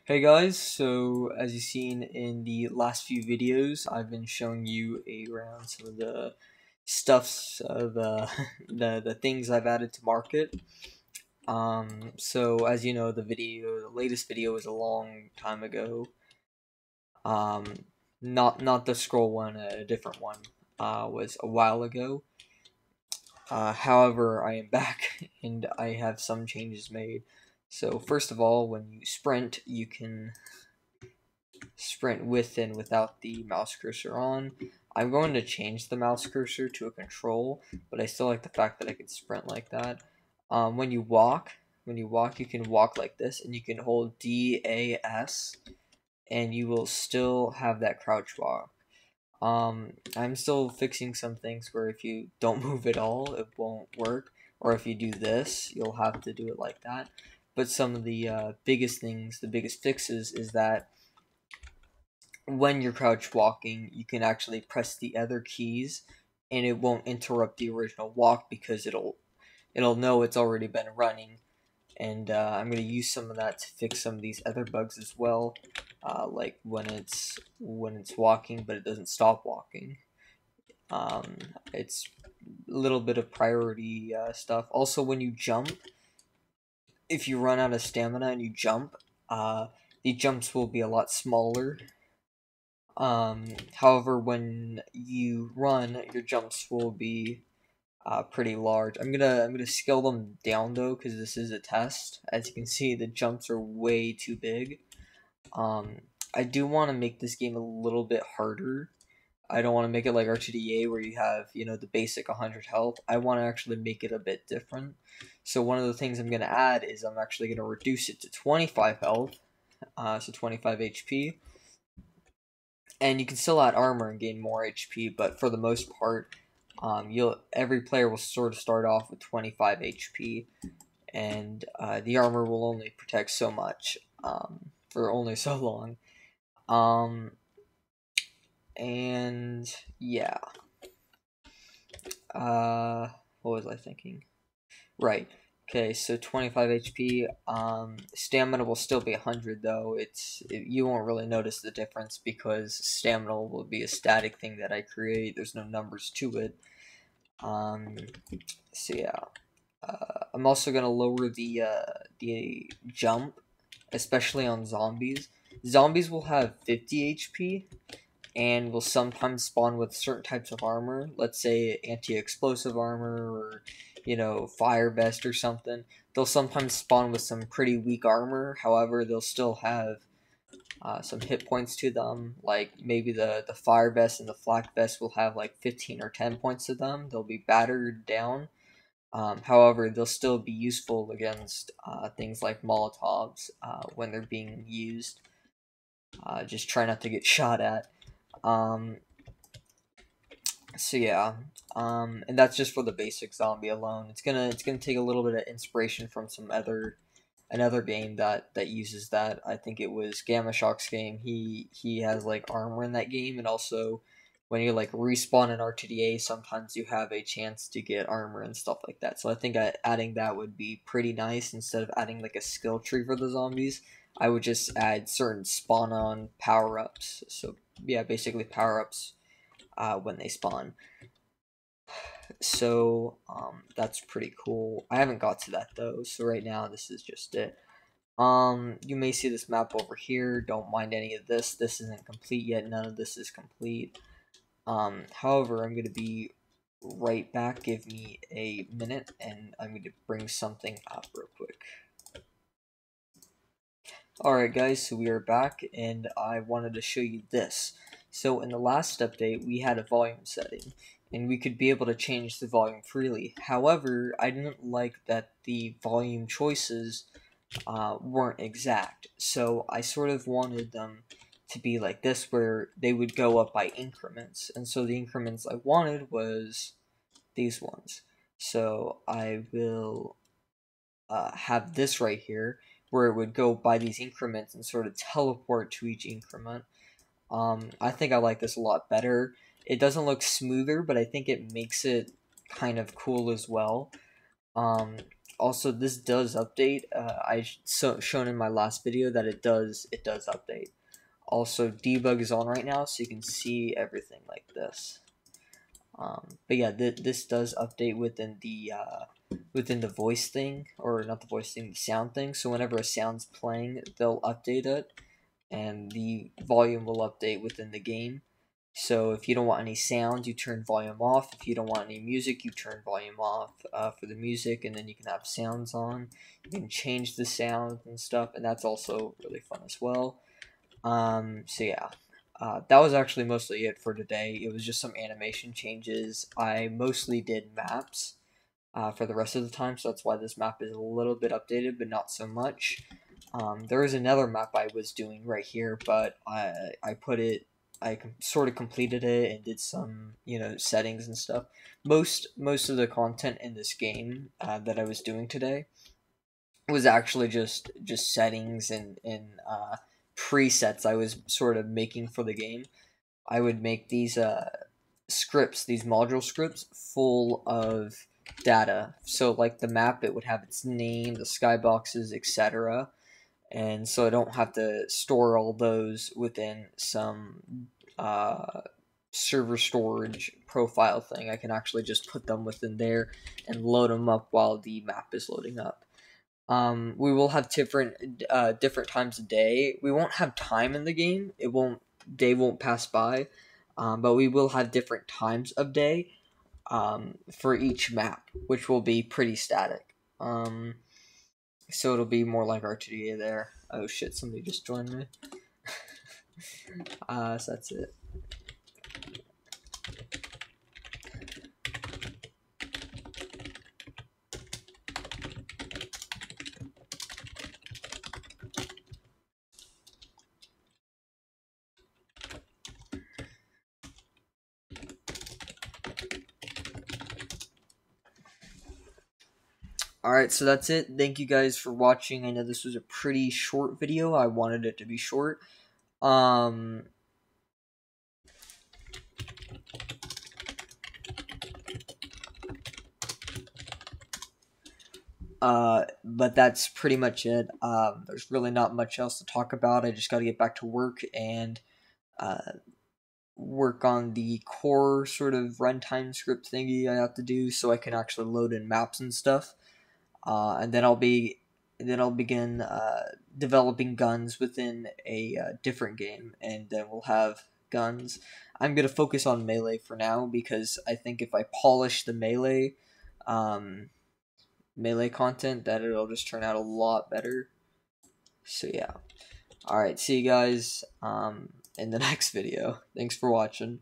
Hey guys, so as you've seen in the last few videos, I've been showing you around some of the stuffs of the things I've added to market. So as you know, the latest video was a long time ago. Um, not the scroll one, a different one. Was a while ago. However, I am back and I have some changes made. So first of all, when you sprint, you can sprint with and without the mouse cursor on. I'm going to change the mouse cursor to a control, but I still like the fact that I can sprint like that. When you walk, you can walk like this, and you can hold DAS, and you will still have that crouch walk. I'm still fixing some things where if you don't move at all, it won't work, or if you do this, you'll have to do it like that. But some of the biggest things, the biggest fixes, is that when you're crouch walking, you can actually press the other keys and it won't interrupt the original walk because it'll know it's already been running. And I'm gonna use some of that to fix some of these other bugs as well, like when it's walking but it doesn't stop walking. Um, it's a little bit of priority stuff. Also, when you jump, if you run out of stamina and you jump, the jumps will be a lot smaller. However, when you run, your jumps will be pretty large. I'm gonna scale them down though, because this is a test. As you can see, the jumps are way too big. Um, I do want to make this game a little bit harder. I don't want to make it like RTDA where you have, the basic 100 health. I want to actually make it a bit different. So one of the things I'm gonna add is I'm actually gonna reduce it to 25 health, so 25 HP, and you can still add armor and gain more HP, but for the most part, every player will sort of start off with 25 HP, and the armor will only protect so much for only so long. Um, and yeah, uh, what was I thinking? Right. Okay, so 25 HP. Stamina will still be 100 though. You won't really notice the difference because stamina will be a static thing that I create. There's no numbers to it. Um, so yeah. I'm also gonna lower the jump, especially on zombies. Zombies will have 50 HP and will sometimes spawn with certain types of armor. Let's say anti-explosive armor or fire vest or something. They'll sometimes spawn with some pretty weak armor. However, they'll still have some hit points to them. Like maybe the fire vest and the flak vest will have like 15 or 10 points to them. They'll be battered down. However, they'll still be useful against things like Molotovs when they're being used. Just try not to get shot at. Um, so yeah, and that's just for the basic zombie alone. It's gonna take a little bit of inspiration from another game that uses that. I think it was Gamma Shock's game. He has like armor in that game, and also when you like respawn in RTDA, sometimes you have a chance to get armor and stuff like that. So I think adding that would be pretty nice instead of adding like a skill tree for the zombies. I would just add certain spawn on power ups. So yeah, basically power ups when they spawn. So that's pretty cool. I haven't got to that though, so right now this is just it. You may see this map over here. Don't mind any of this. This isn't complete yet. None of this is complete. However, I'm gonna be right back. Give me a minute, and I'm gonna bring something up real quick. Alright guys, so we are back, and I wanted to show you this. So in the last update, we had a volume setting, and we could be able to change the volume freely. However, I didn't like that the volume choices weren't exact, so I sort of wanted them to be like this, where they would go up by increments, and so the increments I wanted was these ones. So I will have this right here, where it would go by these increments and sort of teleport to each increment. I think I like this a lot better. It doesn't look smoother, but I think it makes it kind of cool as well. Um, Also, this does update. Shown in my last video that it does update. Also, debug is on right now, so you can see everything like this. But yeah, this does update within the voice thing, or not the voice thing, the sound thing. So whenever a sound's playing, they'll update it, and the volume will update within the game. So if you don't want any sound, you turn volume off. If you don't want any music, you turn volume off for the music, and then you can have sounds on. You can change the sound and stuff, and that's also really fun as well. So yeah, that was actually mostly it for today. It was just some animation changes. I mostly did maps for the rest of the time, so that's why this map is a little bit updated, but not so much. There was another map I was doing right here, but I sort of completed it and did some, settings and stuff. Most of the content in this game that I was doing today was actually just settings and presets I was sort of making for the game. I would make these scripts, these module scripts, full of data. So like the map, it would have its name, the skyboxes, etc. And so I don't have to store all those within some server storage profile thing. I can actually just put them within there and load them up while the map is loading up. We will have different times of day. We won't have time in the game. Day won't pass by, but we will have different times of day for each map, which will be pretty static. So it'll be more like R2D8 there. Oh shit, somebody just joined me. So that's it. Alright, so that's it. Thank you guys for watching. I know this was a pretty short video. I wanted it to be short. But that's pretty much it. There's really not much else to talk about. I just got to get back to work and work on the core sort of runtime script thingy I have to do so I can actually load in maps and stuff. And then I'll begin developing guns within a different game, and then we'll have guns. I'm gonna focus on melee for now because I think if I polish the melee content, that it'll just turn out a lot better. So yeah. Alright, see you guys in the next video. Thanks for watching.